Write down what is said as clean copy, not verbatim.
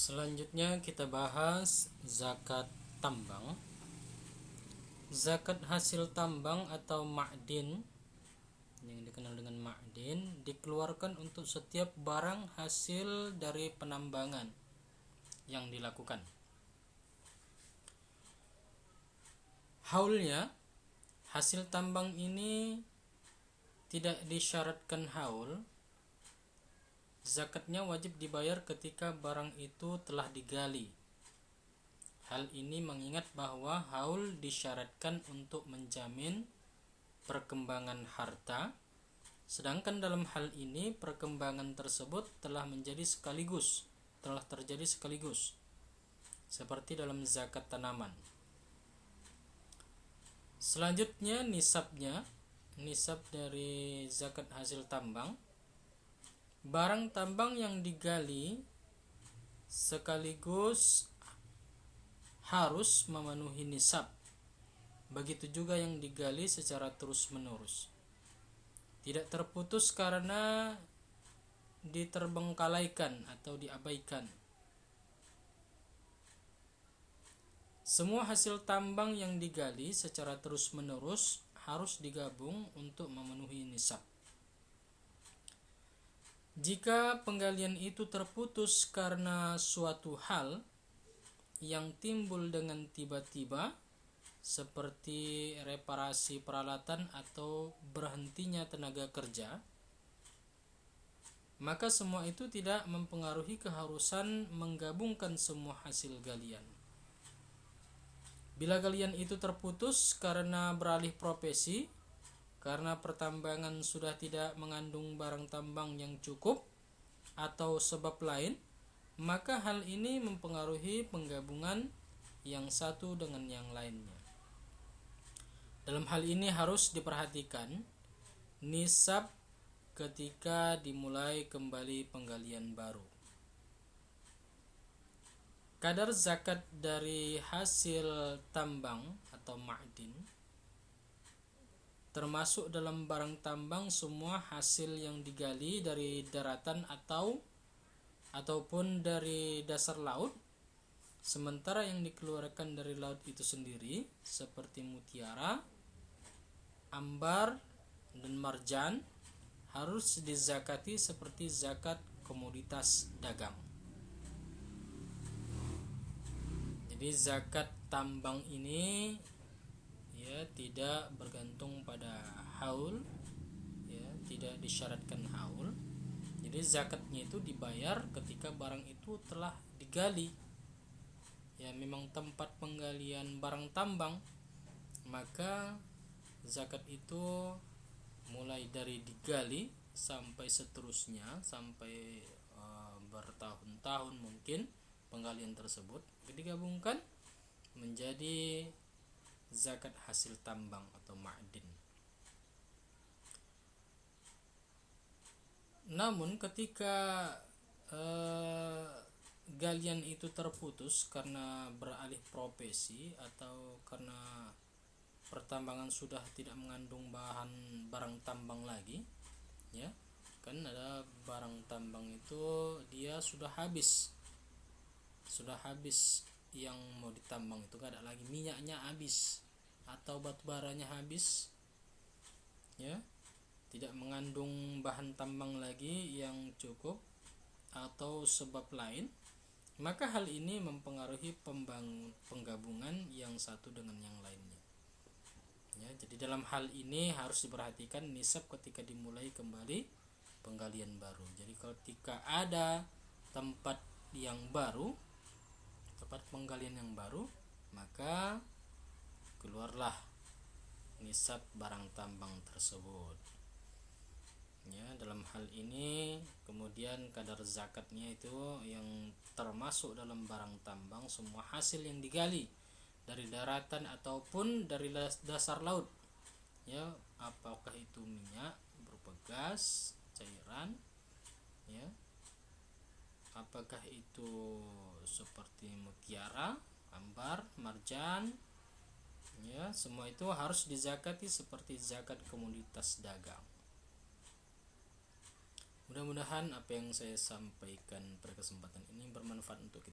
Selanjutnya kita bahas zakat tambang. Zakat hasil tambang atau ma'din yang dikenal dengan ma'din dikeluarkan untuk setiap barang hasil dari penambangan yang dilakukan. Haulnya, hasil tambang ini tidak disyaratkan haul. Zakatnya wajib dibayar ketika barang itu telah digali. Hal ini mengingat bahwa haul disyaratkan untuk menjamin perkembangan harta, sedangkan dalam hal ini perkembangan tersebut telah terjadi sekaligus, seperti dalam zakat tanaman. Selanjutnya nisab dari zakat hasil tambang. Barang tambang yang digali sekaligus harus memenuhi nisab. Begitu juga yang digali secara terus-menerus. Tidak terputus karena diterbengkalaikan atau diabaikan. Semua hasil tambang yang digali secara terus-menerus harus digabung untuk memenuhi nisab. Jika penggalian itu terputus karena suatu hal yang timbul dengan tiba-tiba, seperti reparasi peralatan atau berhentinya tenaga kerja, maka semua itu tidak mempengaruhi keharusan menggabungkan semua hasil galian. Bila galian itu terputus karena beralih profesi, karena pertambangan sudah tidak mengandung barang tambang yang cukup, atau sebab lain, maka hal ini mempengaruhi penggabungan yang satu dengan yang lainnya. Dalam hal ini harus diperhatikan nisab ketika dimulai kembali penggalian baru. Kadar zakat dari hasil tambang atau ma'din termasuk dalam barang tambang semua hasil yang digali dari daratan ataupun dari dasar laut, sementara yang dikeluarkan dari laut itu sendiri seperti mutiara, ambar, dan marjan harus dizakati seperti zakat komoditas dagang. Jadi zakat tambang ini tidak bergantung pada haul, tidak disyaratkan haul. Jadi zakatnya itu dibayar ketika barang itu telah digali. Memang tempat penggalian barang tambang, maka zakat itu mulai dari digali sampai seterusnya, sampai bertahun-tahun mungkin penggalian tersebut digabungkan menjadi zakat hasil tambang atau ma'din. Namun ketika galian itu terputus karena beralih profesi atau karena pertambangan sudah tidak mengandung barang tambang lagi, kan ada barang tambang itu dia sudah habis yang mau ditambang itu, gak ada lagi, minyaknya habis atau batu baranya habis, tidak mengandung bahan tambang lagi yang cukup atau sebab lain, maka hal ini mempengaruhi penggabungan yang satu dengan yang lainnya. Jadi dalam hal ini harus diperhatikan nisab ketika dimulai kembali penggalian baru. Jadi ketika ada tempat penggalian yang baru, maka keluarlah nisab barang tambang tersebut. Dalam hal ini kemudian kadar zakatnya itu yang termasuk dalam barang tambang semua hasil yang digali dari daratan ataupun dari dasar laut, apakah itu minyak berupa gas, cairan, apakah itu seperti mutiara, ambar, marjan, semua itu harus dizakati seperti zakat komoditas dagang. Mudah-mudahan apa yang saya sampaikan pada kesempatan ini bermanfaat untuk kita.